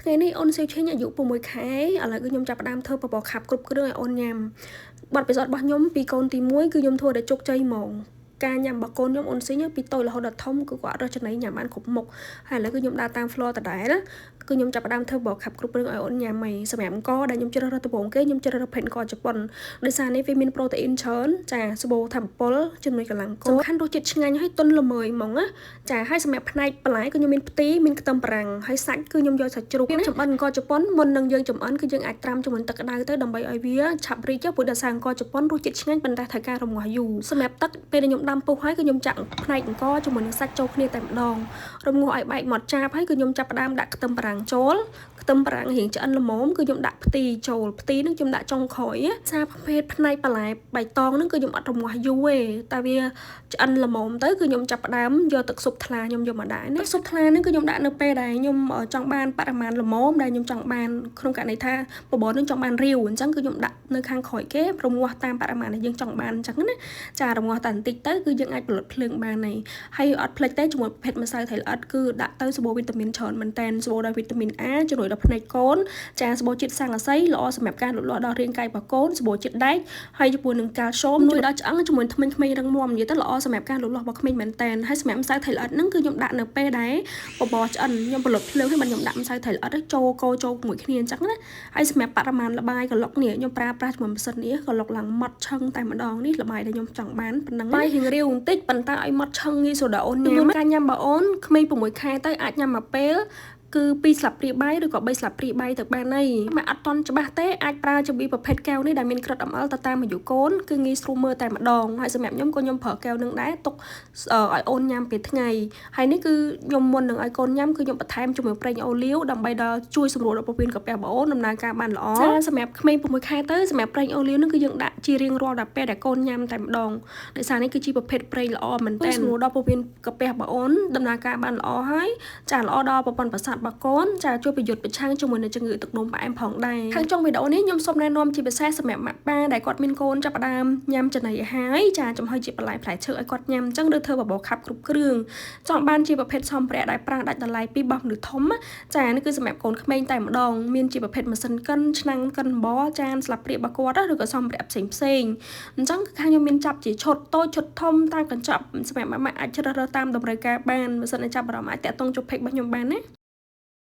ថ្ងៃនេះអូនសិវឈេងអាយុ6 ខែឥឡូវគឺខ្ញុំចាប់ផ្ដើមធ្វើបបរខាប់គ្រប់គ្រឿងឲ្យអូនញ៉ាំបទពិសោធន៍របស់ខ្ញុំពីកូនទី1គឺខ្ញុំធ្វើតែជោគជ័យហ្មងការញ៉ាំរបស់កូនខ្ញុំអូនស៊ីញពីតូចរហូតដល់ធំគឺគាត់រកចំណីញ៉ាំបានគ្រប់មុខហើយឥឡូវគឺខ្ញុំដើរតាម floor ដដែលគឺខ្ញុំចាប់ផ្ដើមធ្វើបបរខាប់គ្រប់គ្រឿងឲ្យអូនញ៉ាំហើយសម្រាប់អង្គដែលខ្ញុំជ្រើសរើសដំបូងគេខ្ញុំជ្រើសរើសភេទអង្គជប៉ុនដោយសារនេះវាមានប្រូតេអ៊ីនច្រើនចាស្បូរធម្មពលជំនួយកម្លាំងកសំខាន់រសជាតិឆ្ងាញ់ហើយទន់ល្មើយហ្មងណាចាហើយសម្រាប់ផ្នែកបន្លែគឺខ្ញុំមានផ្ទីមានខ្ទឹមបារាំងហើយសាច់គឺខ្ញុំយកសាច់ជ្រូកចំអិនអង្គជប៉ុនមុននឹងយើងចំអិនគឺយើងអាចត្រាំជាមួយទឹកក្តៅទៅដើម្បីឲ្យវាឆាប់រីកព្រោះដោយសារអង្គជប៉ុនរសជាតិឆ្ងាញ់ប៉ុន្តែត្រូវការរម្ងាស់យូរសម្រាប់ទឹកពេលដែលខ្ញុំដាំពុះហើយគឺខ្ញុំចាក់ផ្នែកអង្គជាមួយនឹងសាច់ចូលគ្នាតែម្ដងរម្ងាស់ឲ្យបែកម៉ត់ចាបហើយគឺខ្ញុំចាប់ផ្ដើមដាក់ខ្ទឹមបារាំងចូលខ្ទឹមបារាំងរៀងឆ្អិនល្មមគឺខ្ញុំដាក់ផ្ទីចូលផ្ទីនឹងខ្ញុំដាក់ចុងក្រោយសារប្រភេទផ្នែកបន្លែបៃតងនឹងគឺខ្ញុំអត់រម្ងាស់យូរទេតែវាឆ្អិនល្មមទៅគឺខ្ញុំចាប់ផ្ដើមយកទឹកស៊ុបថ្លាខ្ញុំយកមកដាក់ណាទឹកស៊ុបថ្លានឹងគឺខ្ញុំដាក់នៅពេលដែលខ្ញុំចង់បានបរិមាណល្មមដែលខ្ញុំចង់បានក្នុងករណីថាបបរនឹងចង់បានរាវអញ្ចឹងគឺខ្ញុំដាក់នៅខាងក្រោយគេរម្ងាស់តាមបរិមាណដែលយើងចង់បានអញ្ចឹងណាចារម្ងាស់តែបន្តិចទៅគឺយើងអាចផលិតភ្លើងបានហើយអត់ភ្លេចទេជាមួយប្រភេទម្សៅត្រីល្អិតគឺដាក់ទៅសម្បូរវីតាមីនច្រើនមែនតើសម្បូរដោយវីតាមីន A ជំនួយដល់ភ្នែកកូនចាសម្បូរជាតិស័ង្កសីល្អសម្រាប់ការលូតលាស់ដល់រាងកាយរបស់កូនសម្បូរជាតិដែកហើយជាមួយនឹងកាល់ស្យូមជួយដល់ឆ្អឹងជាមួយធ្មេញៗរឹងមាំនិយាយទៅល្អសម្រាប់ការលូតលាស់របស់ក្មេងមែនតើហើយសម្រាប់ម្សៅត្រីល្អិតហ្នឹងគឺខ្ញុំដាក់នៅពេលដែលបបរឆ្អិនខ្ញុំផលិតភ្លើងហើយខ្ញុំដាក់ម្សៅត្រីល្អិតចូលជាមួយគ្នាអញ្ចឹងណាហើយសម្រាប់បរិមាណល្បាយក្លុកនេះខ្ញុំប្រើប្រាស់ជាមួយម៉ាស៊ីននេះក្លុកឡើងម៉ត់ឆឹងតែម្ដងនេះល្បាយដែលខ្ញុំចង់បានប៉ុណ្ណឹងបាយរៀងរាវបន្តិចប៉ុន្តែឲ្យម៉ត់ឆឹងងាយស្រួលដល់អូនញ៉ាំការញ៉ាំរបស់អូនក្មេង6 ខែទៅអាចញ៉ាំមួយពេលគឺ2ស្លាបព្រាបាយឬក៏3ស្លាបព្រាបាយទៅបានហើយមកអត់តន់ច្បាស់ទេអាចប្រើជំវីប្រភេទកែវនេះដែលមានក្រិត ml ទៅតាមអាយុកូនគឺងាយស្រួលមើលតែម្ដងហើយសម្រាប់ខ្ញុំក៏ខ្ញុំប្រើកែវនឹងដែរទុកឲ្យអូនញ៉ាំពេលថ្ងៃហើយនេះគឺខ្ញុំមុននឹងឲ្យកូនញ៉ាំគឺខ្ញុំបន្ថែមជាមួយប្រេងអូលីវដើម្បីដល់ជួយសម្រួលដល់ពោះវៀនកាពះរបស់អូនដំណើរការបានល្អចាសម្រាប់ក្មេង6 ខែទៅសម្រាប់ប្រេងអូលីវនឹងគឺយើងដាក់ជារៀងរាល់ដល់ពេលដែលកូនញ៉ាំតែម្ដងដោយសារនេះគឺជាប្រភេទប្រេងល្អមែនតើសម្រួលដល់ពោះវៀនកាពះរបស់អូនដំណើរការបានល្អហើយចាល្អដល់ប្រព័ន្ធប្រសាទរបស់កូនចាជួយប្រយុទ្ធប្រឆាំងជាមួយនឹងជំងឺទឹកនោមផ្អែមផងដែរខាងចុងវីដេអូនេះខ្ញុំសូមណែនាំជាពិសេសសម្រាប់ម៉ាក់ប៉ាដែលគាត់មានកូនចាប់ផ្ដើមញ៉ាំចំណីអាហារចាចំហុយជាបន្លែផ្លែឈើឲ្យគាត់ញ៉ាំអញ្ចឹងឬធ្វើបបរខាប់គ្រប់គ្រឿងចង់បានជាប្រភេទសម្ភារៈដែលប្រើដាច់តម្លៃពីបោះមនុស្សធំចានេះគឺសម្រាប់កូនក្មេងតែម្ដងមានជាប្រភេទម៉ាស៊ីនកិនឆ្នាំងកិនបបរចានស្លាបព្រារបស់គាត់ឬក៏សម្ភារៈផ្សេងអញ្ចឹងគឺខាងខ្ញុំមានចាប់ជាឈុតតូចឈុតធំតាមកញ្ចប់សម្រាប់ម៉ាក់អាចជ្រើសរើសតាមតម្រូវការបានបើសិនជាចាប់អារម្មណ៍អាចតាក់ទងជុំពេករបស់ខ្ញុំបានណា